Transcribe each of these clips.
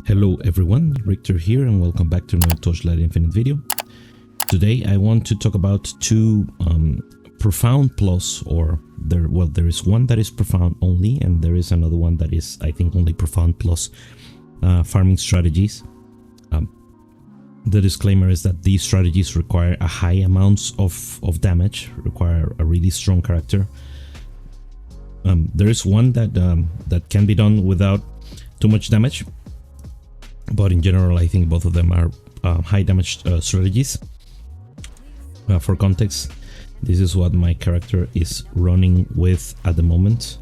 Hello everyone, Richter here and welcome back to another Torchlight Infinite video. Today I want to talk about two profound plus, or there is one that is profound only and there is another one that is, I think, only profound plus farming strategies. The disclaimer is that these strategies require a high amounts of damage, require a really strong character. There is one that can be done without too much damage, but in general I think both of them are high damage strategies. For context, this is what my character is running with at the moment.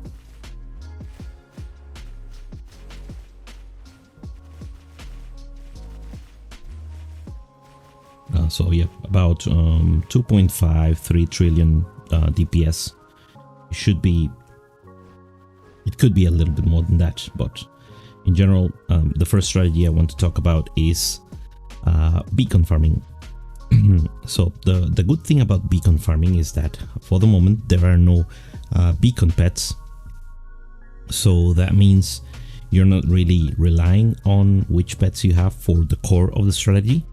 So yeah, about 2.53 trillion DPS. It could be a little bit more than that, but in general, the first strategy I want to talk about is beacon farming. So the good thing about beacon farming is that for the moment there are no beacon pets. So that means you're not really relying on which pets you have for the core of the strategy,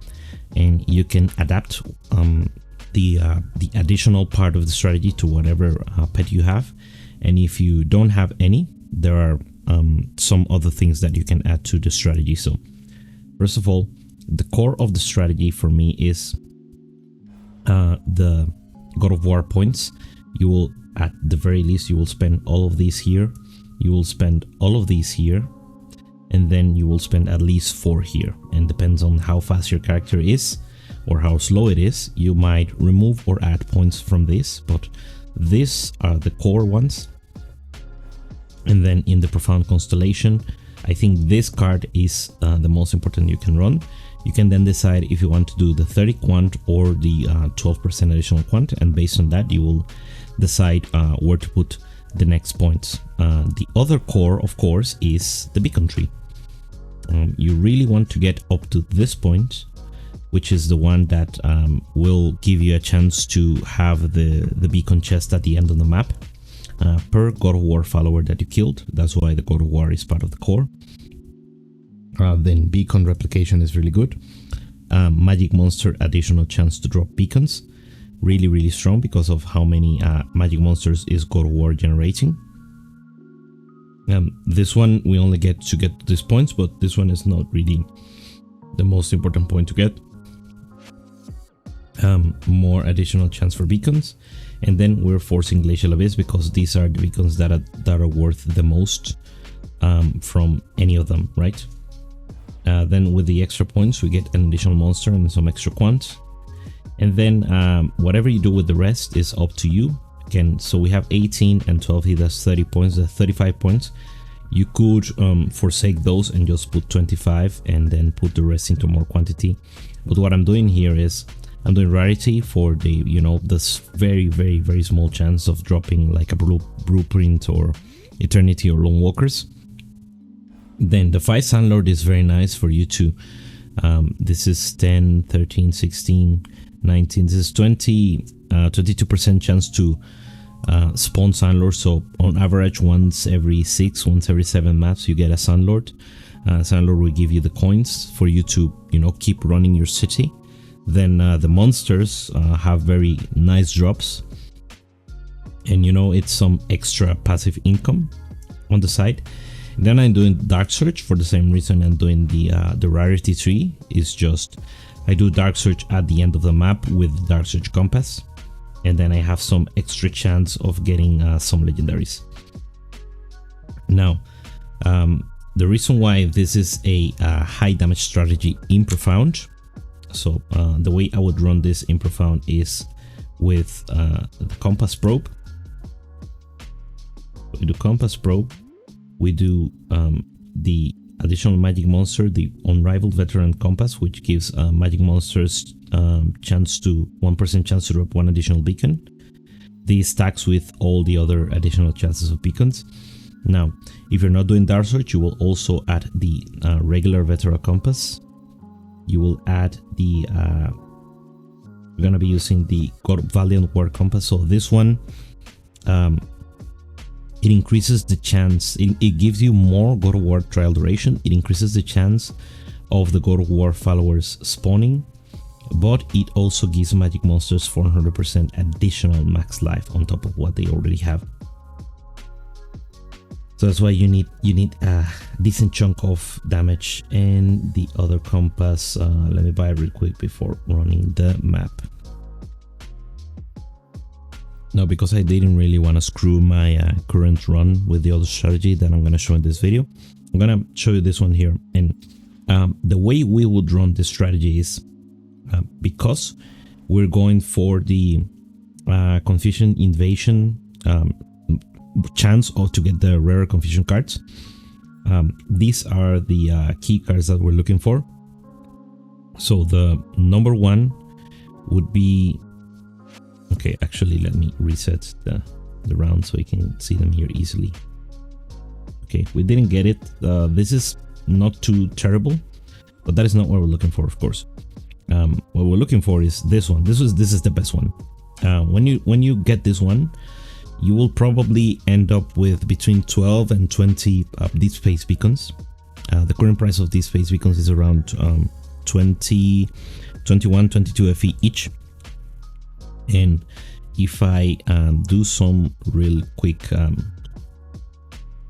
and you can adapt the additional part of the strategy to whatever pet you have. And if you don't have any, there are some other things that you can add to the strategy. So first of all, the core of the strategy for me is the God of War points. You will, at the very least, you will spend all of these here, you will spend all of these here, and then you will spend at least 4 here. And depends on how fast your character is or how slow it is, you might remove or add points from this, but these are the core ones. And then in the Profound Constellation, I think this card is the most important you can run. You can then decide if you want to do the 30 quant or the 12% additional quant, and based on that you will decide where to put the next points. The other core, of course, is the beacon tree. You really want to get up to this point, which is the one that will give you a chance to have the beacon chest at the end of the map per God of War follower that you killed. That's why the God of War is part of the core. Then beacon replication is really good. Magic monster additional chance to drop beacons, really strong because of how many magic monsters is God of War generating. This one we only get to these points, but this one is not really the most important point to get. More additional chance for beacons, and then we're forcing Glacial Abyss because these are the beacons that are worth the most from any of them, right? Then with the extra points we get an additional monster and some extra quant, and then whatever you do with the rest is up to you. Again, so we have 18 and 12, he does 30 points, that's 35 points. You could forsake those and just put 25 and then put the rest into more quantity, but what I'm doing here is I'm doing rarity for the, you know, this very small chance of dropping like a blueprint or eternity or lone walkers. Then the 5 Sandlord is very nice for you to this is 10, 13, 16, 19, this is 22% chance to spawn Sandlord. So on average once every 6, once every 7 maps you get a Sandlord. Sandlord will give you the coins for you to, you know, keep running your city. Then the monsters have very nice drops, and you know, it's some extra passive income on the side. And then I'm doing Darksurge for the same reason I'm doing the rarity tree. Is just I do Darksurge at the end of the map with Darksurge compass, and then I have some extra chance of getting some legendaries. Now the reason why this is a high damage strategy in Profound, so the way I would run this in Profound is with the Compass Probe. We do Compass Probe, we do the additional magic monster, the Unrivaled Veteran Compass, which gives magic monsters chance to 1% chance to drop 1 additional beacon. These stacks with all the other additional chances of beacons. Now, if you're not doing Darksurge, you will also add the regular Veteran Compass. You will add the we're gonna be using the God Valiant War Compass. So this one it increases the chance, it gives you more God of War trial duration, it increases the chance of the God of War followers spawning, but it also gives magic monsters 400% additional max life on top of what they already have. So that's why you need a decent chunk of damage. And the other compass, let me buy it real quick before running the map. Now, because I didn't really want to screw my current run with the other strategy that I'm going to show in this video, I'm going to show you this one here. And the way we would run this strategy is because we're going for the Confusion Invasion chance to get the rare Confusion cards. These are the key cards that we're looking for. So the number one would be, okay, actually let me reset the round so you can see them here easily. Okay, we didn't get it. This is not too terrible, but that is not what we're looking for, of course. What we're looking for is this one. This is the best one. When you get this one, you will probably end up with between 12 and 20 deep space beacons. The current price of these space beacons is around 20, 21, 22 FE each. And if I do some real quick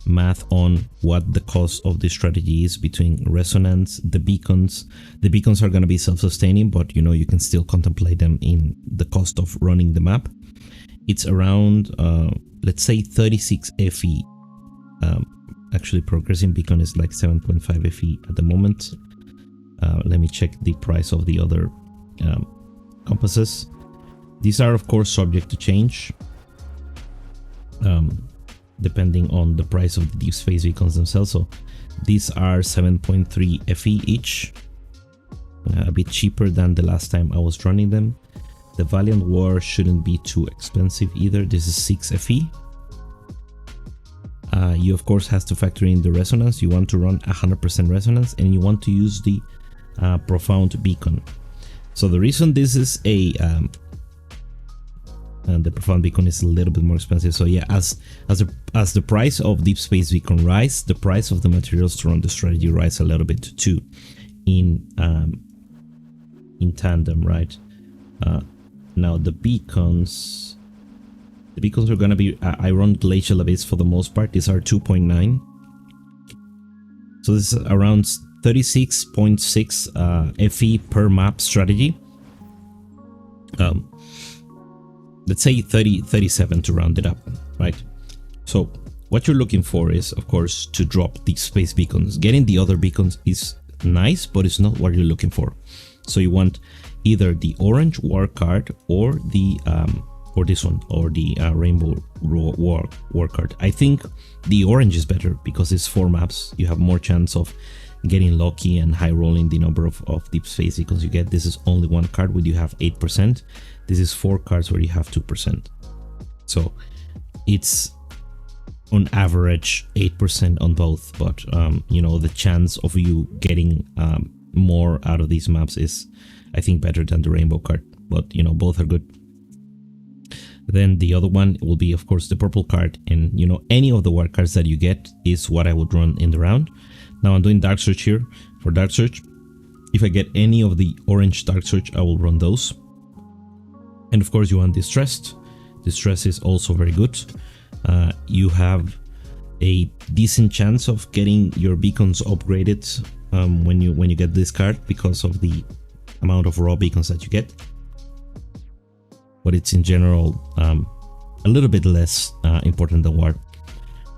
math on what the cost of this strategy is between resonance, the beacons are going to be self-sustaining, but you know, you can still contemplate them in the cost of running the map. It's around let's say 36 FE. Actually, progressing beacon is like 7.5 FE at the moment. Let me check the price of the other compasses. These are of course subject to change depending on the price of the deep space beacons themselves. So these are 7.3 FE each, a bit cheaper than the last time I was running them. The Valiant War shouldn't be too expensive either. This is 6 FE. You of course has to factor in the resonance. You want to run 100% resonance, and you want to use the profound beacon. So the reason this is a and the profound beacon is a little bit more expensive. So yeah, as the price of deep space beacon rise, the price of the materials to run the strategy rise a little bit too, in tandem, right? Now the beacons are gonna be I run Glacial Abyss for the most part. These are 2.9, so this is around 36.6 FE per map strategy. Let's say 37 to round it up, right? So what you're looking for is, of course, to drop these space beacons. Getting the other beacons is nice, but it's not what you're looking for. So you want either the orange war card or the or this one, or the rainbow war card. I think the orange is better because it's 4 maps. You have more chance of getting lucky and high rolling the number of deep space beacons you get. This is only 1 card where you have 8%. This is 4 cards where you have 2%. So it's on average 8% on both, but you know, the chance of you getting more out of these maps is, I think, better than the rainbow card, but you know, both are good. Then the other one will be, of course, the purple card, and you know, any of the war cards that you get is what I would run in the round. Now I'm doing Darksurge here. For Darksurge, if I get any of the orange Darksurge, I will run those. And of course you want Distressed. Distress is also very good. You have a decent chance of getting your beacons upgraded when you get this card because of the amount of raw beacons that you get. But it's in general a little bit less important than War.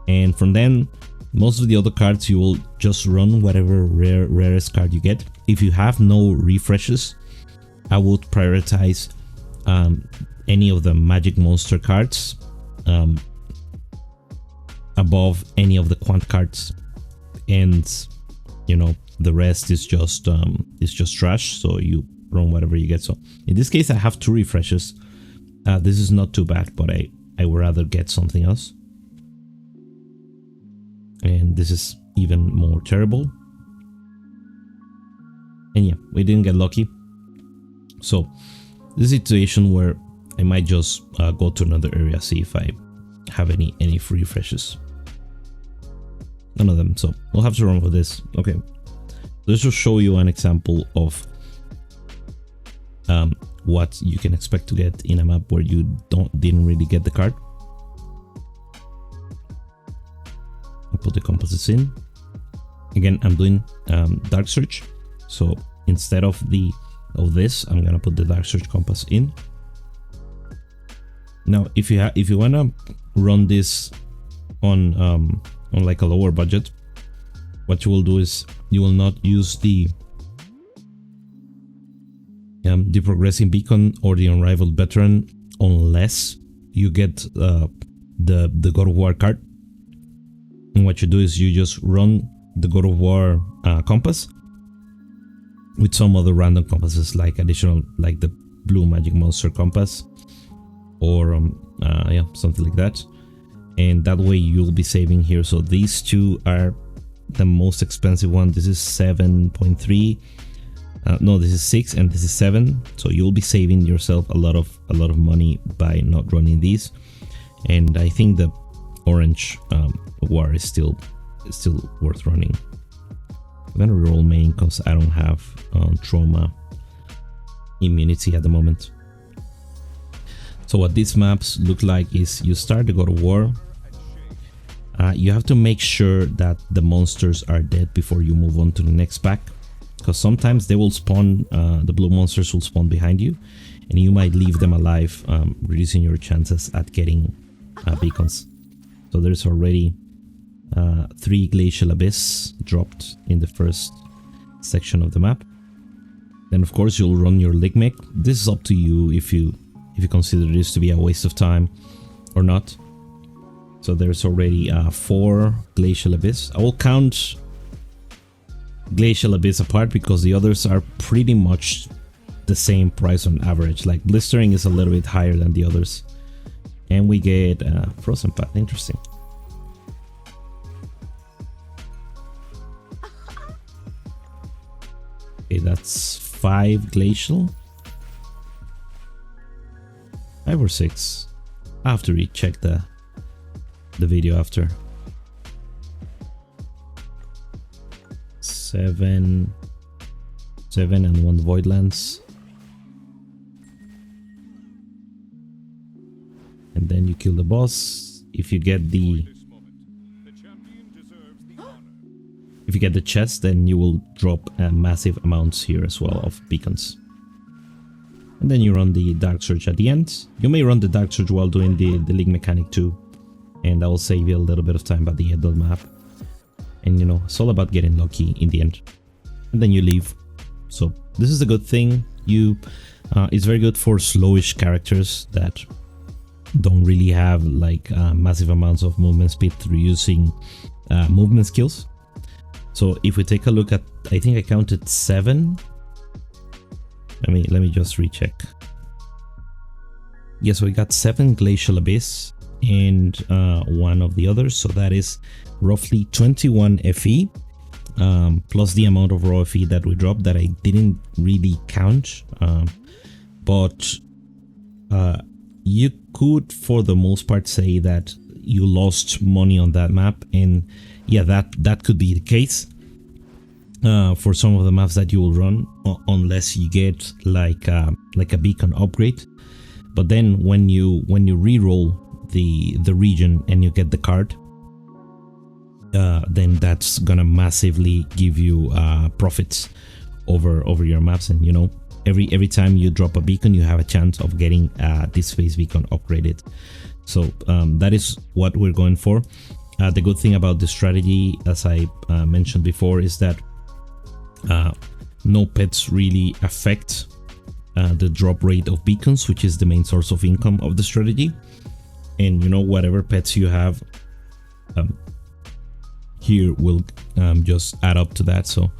And from then, most of the other cards you will just run whatever rarest card you get. If you have no refreshes, I would prioritize any of the magic monster cards above any of the quant cards, and you know, the rest is just trash, so you run whatever you get. So in this case I have 2 refreshes. This is not too bad, but I would rather get something else, and this is even more terrible. And yeah, we didn't get lucky. So this is a situation where I might just go to another area, see if I have any free refreshes. None of them, so we'll have to run with this. Okay, let's just show you an example of what you can expect to get in a map where you didn't really get the card. I'll put the composites in. Again, I'm doing Darksurge, so instead of this, I'm gonna put the Darksurge compass in. Now, if you wanna run this on like a lower budget, what you will do is you will not use the progressing beacon or the unrivaled veteran unless you get the God of War card. And what you do is you just run the God of War compass with some other random compasses, like additional, like the blue magic monster compass, or yeah, something like that. And that way you'll be saving here. So these two are the most expensive one. This is 7.3. No, this is 6 and this is 7. So you'll be saving yourself a lot of money by not running these. And I think the orange war is still worth running. I'm gonna roll main because I don't have trauma immunity at the moment. So what these maps look like is you start the God of War. You have to make sure that the monsters are dead before you move on to the next pack, because sometimes they will spawn, the blue monsters will spawn behind you, and you might leave them alive, reducing your chances at getting beacons. So there's already 3 Glacial Abyss dropped in the first section of the map. Then of course you'll run your Ligmic. This is up to you if you consider this to be a waste of time or not. So there's already 4 Glacial Abyss. I will count Glacial Abyss apart because the others are pretty much the same price on average. Like Blistering is a little bit higher than the others. And we get Frozen Path. Interesting. Okay, that's 5 Glacial. 5 or 6. I have to recheck the video after. 7 and 1 Voidlands. And then you kill the boss. If you get the chest, then you will drop massive amounts here as well of beacons. And then you run the Darksurge at the end. You may run the Darksurge while doing the League mechanic too, and that will save you a little bit of time at the end of the map. And you know, it's all about getting lucky in the end. And then you leave. So this is a good thing. It's very good for slowish characters that don't really have like massive amounts of movement speed through using movement skills. So if we take a look at, I think I counted 7. Let me just recheck. Yeah, so we got 7 Glacial Abyss and 1 of the others. So that is roughly 21 FE, plus the amount of raw FE that we dropped that I didn't really count. But you could, for the most part, say that you lost money on that map, and yeah, that could be the case for some of the maps that you will run, unless you get like a beacon upgrade. But then when you re-roll the region and you get the card, then that's gonna massively give you profits over your maps. And you know, every time you drop a beacon, you have a chance of getting this phase beacon upgraded. So that is what we're going for. The good thing about this strategy, as I mentioned before, is that no pets really affect the drop rate of beacons, which is the main source of income of the strategy. And you know, whatever pets you have here will just add up to that. So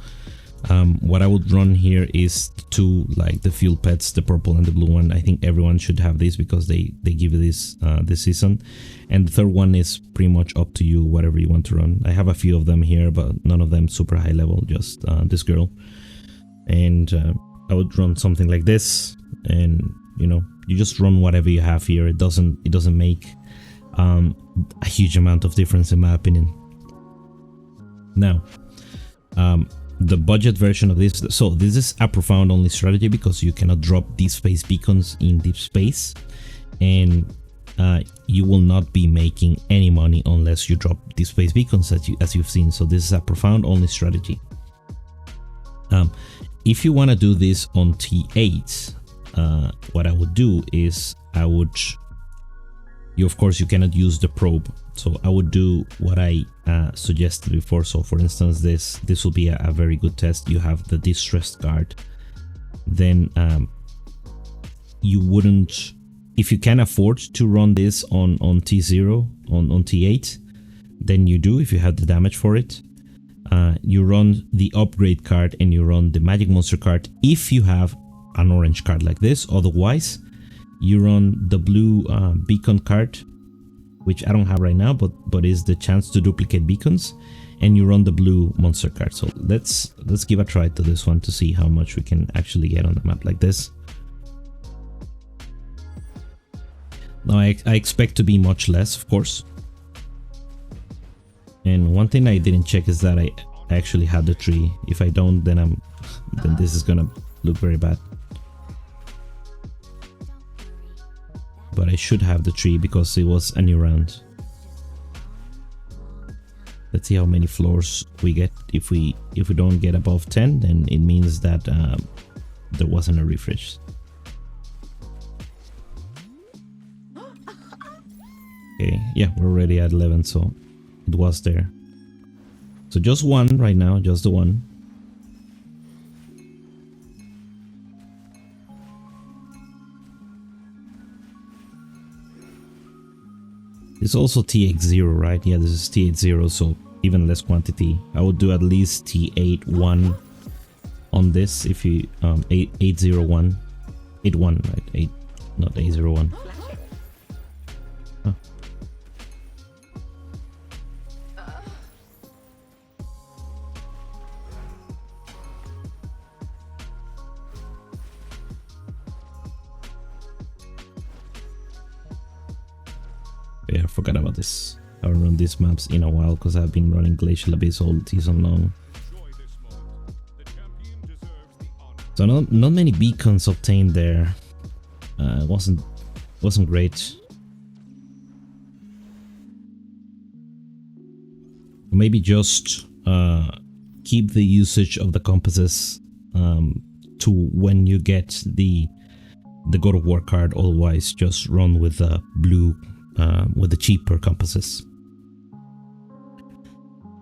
what I would run here is 2, like the fuel pets, the purple and the blue one. I think everyone should have this because they give you this this season. And the third one is pretty much up to you, whatever you want to run. I have a few of them here, but none of them super high level, just this girl. And I would run something like this, and you know, you just run whatever you have here. It doesn't make a huge amount of difference in my opinion. Now, the budget version of this, so this is a profound only strategy because you cannot drop deep space beacons in deep space, and you will not be making any money unless you drop deep space beacons as you've seen. So this is a profound only strategy. If you want to do this on T8, what I would do is of course you cannot use the probe, so I would do what I suggested before. So for instance, this will be a very good test. You have the distressed guard, then you wouldn't, if you can afford to run this on T0, on T8, then you do if you have the damage for it. You run the upgrade card and you run the magic monster card if you have an orange card like this. Otherwise, you run the blue beacon card, which I don't have right now, but is the chance to duplicate beacons, and you run the blue monster card. So let's give a try to this one to see how much we can actually get on the map like this. Now I expect to be much less, of course. And one thing I didn't check is that I actually have the tree. If I don't, then this is gonna look very bad. But I should have the tree because it was a new round. Let's see how many floors we get. If we don't get above 10, then it means that there wasn't a refresh. Okay, yeah, we're already at 11, so it was there. So just one right now, just the one. It's also TX0, right? Yeah, this is TX0, so even less quantity. I would do at least T81 on this if you 801, 81, right? 8, not 801. Huh. Yeah, I forgot about this. I haven't run these maps in a while because I've been running Glacial Abyss all season long. So not many beacons obtained there. Wasn't great. Maybe just keep the usage of the compasses to when you get the God of War card. Otherwise, just run with the blue. With the cheaper compasses.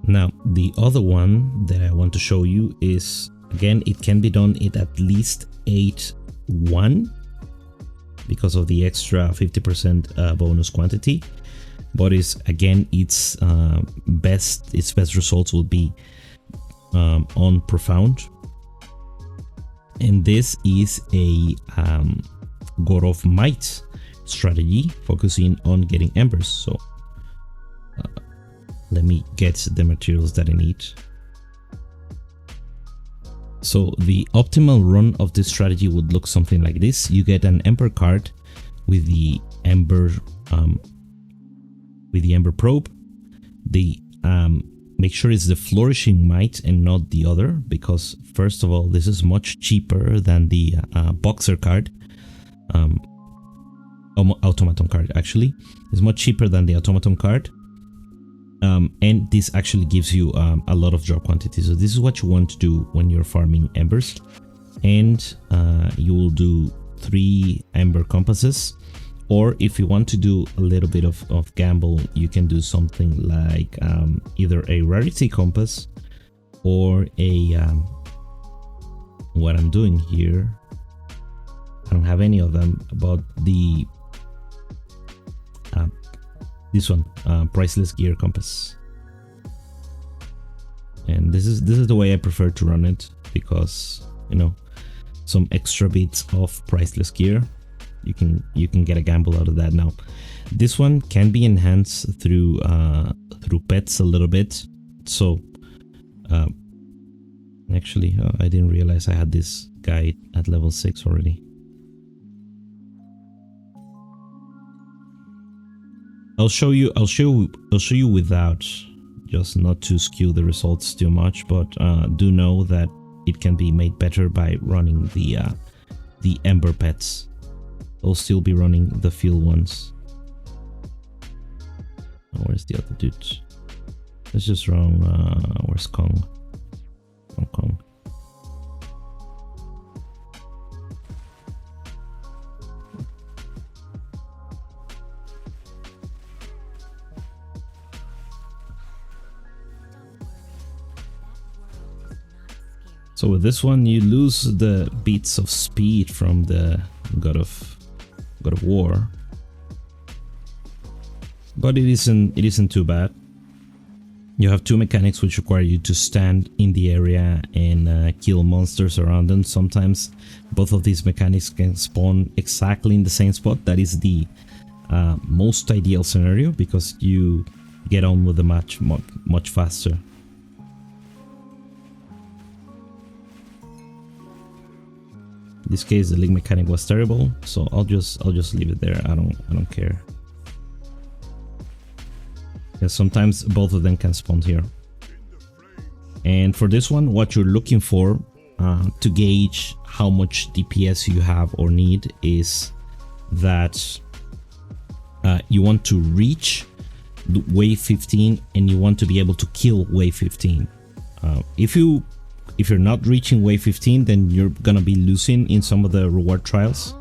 Now, the other one that I want to show you is, again, it can be done at least 8-1 because of the extra 50% bonus quantity. But its best results will be on profound, and this is a God of Might strategy focusing on getting embers. So let me get the materials that I need. So the optimal run of this strategy would look something like this. You get an Ember card with the Ember probe. Make sure it's the Flourishing Might and not the other, because first of all, this is much cheaper than the Boxer card. Automaton card actually is much cheaper than the automaton card, and this actually gives you a lot of draw quantity. So this is what you want to do when you're farming embers, and you will do 3 ember compasses, or if you want to do a little bit of gamble, you can do something like either a rarity compass or a what I'm doing here, I don't have any of them, but the this one, priceless gear compass. And this is the way I prefer to run it, because you know, some extra bits of priceless gear, you can get a gamble out of that. Now this one can be enhanced through pets a little bit. So actually I didn't realize I had this guy at level 6 already. I'll show you without, just not to skew the results too much, but do know that it can be made better by running the Ember pets. I'll still be running the field ones. Oh, where's the other dude? Let's just run. Where's Kong? Hong Kong. So with this one, you lose the beats of speed from the God of War, but it isn't too bad. You have two mechanics which require you to stand in the area and kill monsters around them. Sometimes both of these mechanics can spawn exactly in the same spot. That is the most ideal scenario because you get on with the match much faster. In this case, the link mechanic was terrible, so I'll just leave it there. I don't care. Yeah, sometimes both of them can spawn here. And for this one, what you're looking for to gauge how much DPS you have or need is that you want to reach the wave 15 and you want to be able to kill wave 15. If you're not reaching wave 15, then you're gonna be losing in some of the reward trials.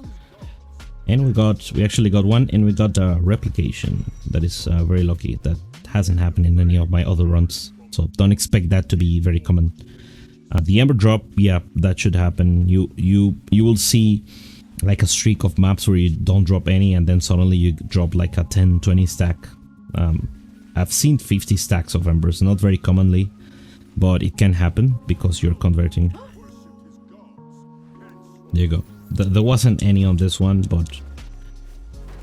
And we actually got one, and we got a replication. That is very lucky. That hasn't happened in any of my other runs, so don't expect that to be very common. The Ember drop, yeah, that should happen. You will see like a streak of maps where you don't drop any, and then suddenly you drop like a 10-20 stack. I've seen 50 stacks of Embers, not very commonly, but it can happen because you're converting. There you go. There wasn't any on this one, but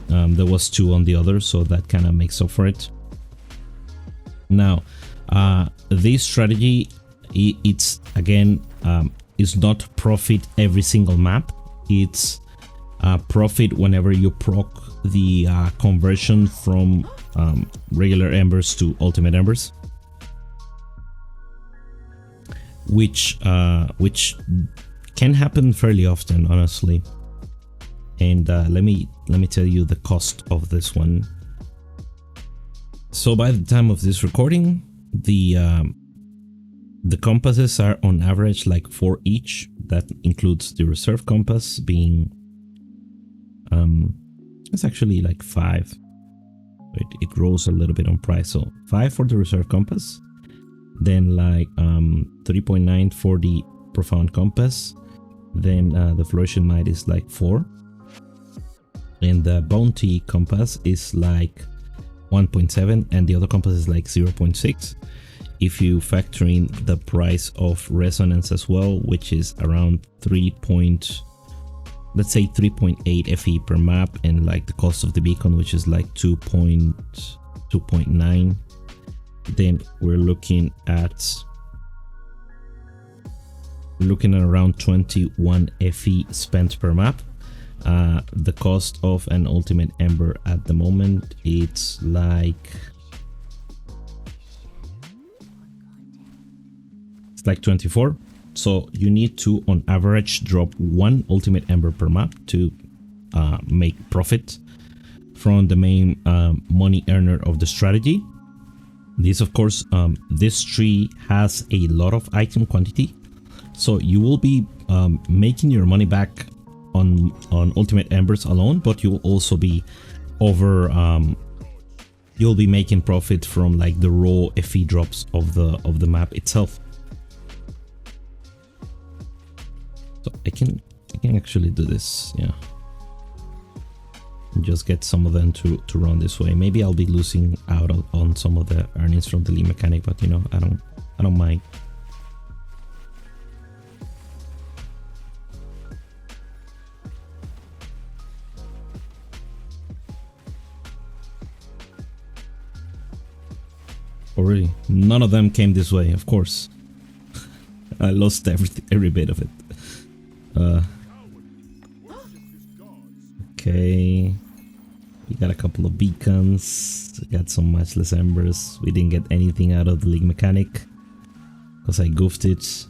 there was 2 on the other, so that kind of makes up for it. Now, this strategy, it's again, is not profit every single map. It's profit whenever you proc the conversion from regular Embers to ultimate Embers. Which can happen fairly often, honestly. And let me tell you the cost of this one. So by the time of this recording, the compasses are on average like 4 each. That includes the reserve compass being it's actually like 5. It grows a little bit on price, so 5 for the reserve compass. Then like 3.9 for the profound compass. Then the flourishing might is like 4, and the bounty compass is like 1.7, and the other compass is like 0.6. If you factor in the price of resonance as well, which is around 3.8 FE per map, and like the cost of the beacon, which is like 2.9, then we're looking at around 21 FE spent per map. The cost of an ultimate Ember at the moment, it's like 24. So you need to on average drop 1 ultimate Ember per map to make profit from the main money earner of the strategy. This, of course, this tree has a lot of item quantity, so you will be making your money back on ultimate Embers alone, but you will also be you'll be making profit from like the raw FE drops of the map itself. So I can actually do this, yeah. Just get some of them to run this way. Maybe I'll be losing out on some of the earnings from the lead mechanic, but you know, I don't mind. Already, none of them came this way, of course. I lost every bit of it. Okay. We got a couple of beacons. We got some matchless embers. We didn't get anything out of the league mechanic because I goofed it.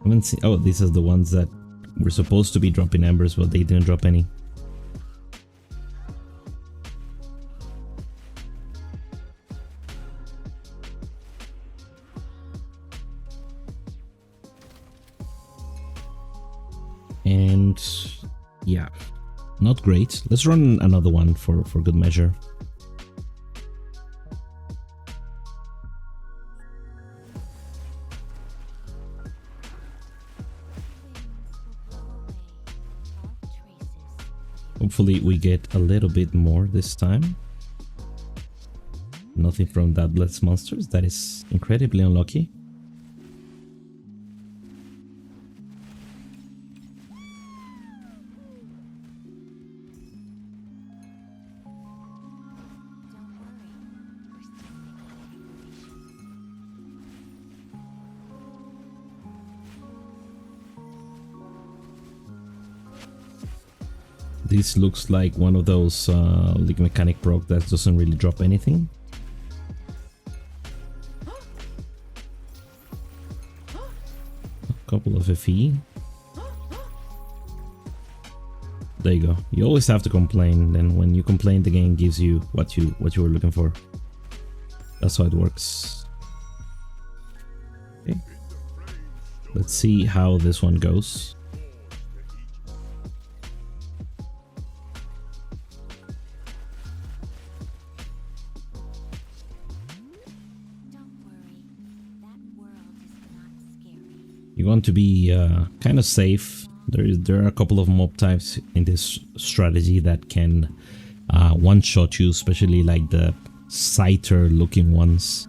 I haven't seen. Oh, these are the ones that were supposed to be dropping embers, but they didn't drop any. And yeah, not great. Let's run another one for good measure. Hopefully we get a little bit more this time. Nothing from that Blitz monsters. That is incredibly unlucky. This looks like one of those league mechanic proc that doesn't really drop anything. A couple of FE. There you go. You always have to complain. Then when you complain, the game gives you what you were looking for. That's how it works. Okay. Let's see how this one goes. You want to be kind of safe. There are a couple of mob types in this strategy that can one-shot you, especially like the scyther looking ones.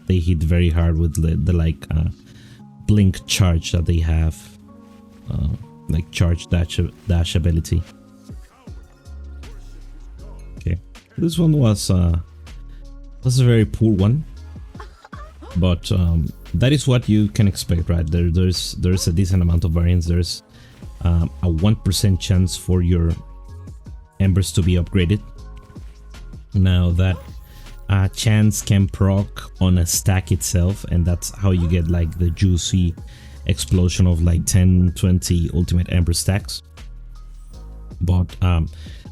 They hit very hard with the like blink charge that they have, like charge dash ability. Okay, this one was a very poor one, but that is what you can expect, right? There's a decent amount of variance. There's a 1% chance for your embers to be upgraded. Now that chance can proc on a stack itself, and that's how you get like the juicy explosion of like 10-20 ultimate ember stacks. But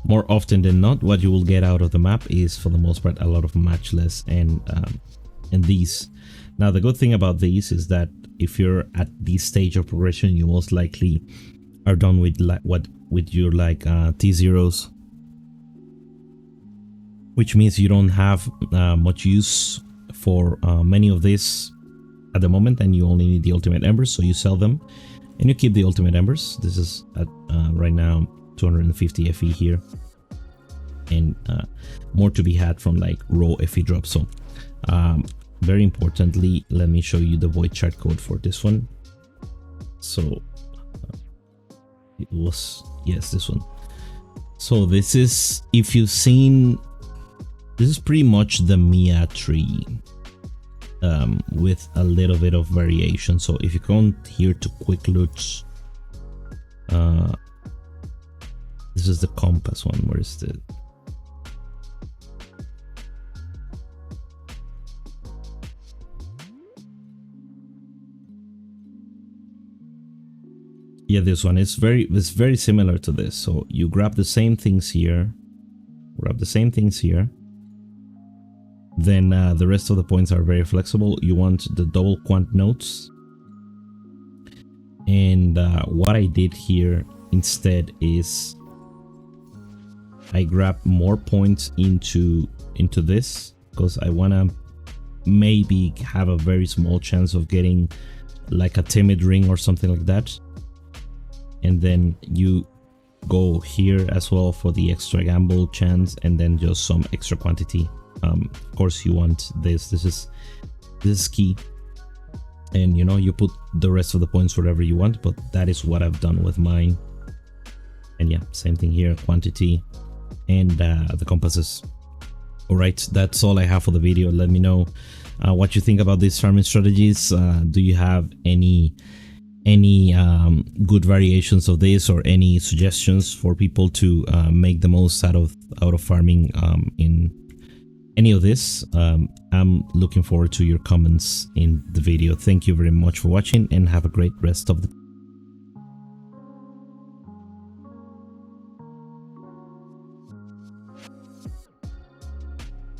more often than not, what you will get out of the map is, for the most part, a lot of matchless and these. Now the good thing about these is that if you're at this stage of progression, you most likely are done with with your like T0s, which means you don't have much use for many of these at the moment, and you only need the ultimate embers, so you sell them and you keep the ultimate embers. This is at right now 250 FE here, and more to be had from like raw FE drops. So very importantly, let me show you the void chart code for this one. So it was, yes, this one. So this is, if you've seen, this is pretty much the Mia tree with a little bit of variation. So if you come here to quick loot, this is the compass one. Where is the yeah, this one is very similar to this. So you grab the same things here, then the rest of the points are very flexible. You want the double quant nodes, and what I did here instead is I grab more points into this, because I want to maybe have a very small chance of getting like a timid ring or something like that. And then you go here as well for the extra gamble chance, and then just some extra quantity. Of course you want this. This is key, and you know, you put the rest of the points wherever you want, but that is what I've done with mine. And yeah, same thing here, quantity and the compasses. All right, that's all I have for the video. Let me know what you think about these farming strategies. Do you have any any good variations of this, or any suggestions for people to make the most out of farming in any of this, I'm looking forward to your comments in the video. Thank you very much for watching, and have a great rest of the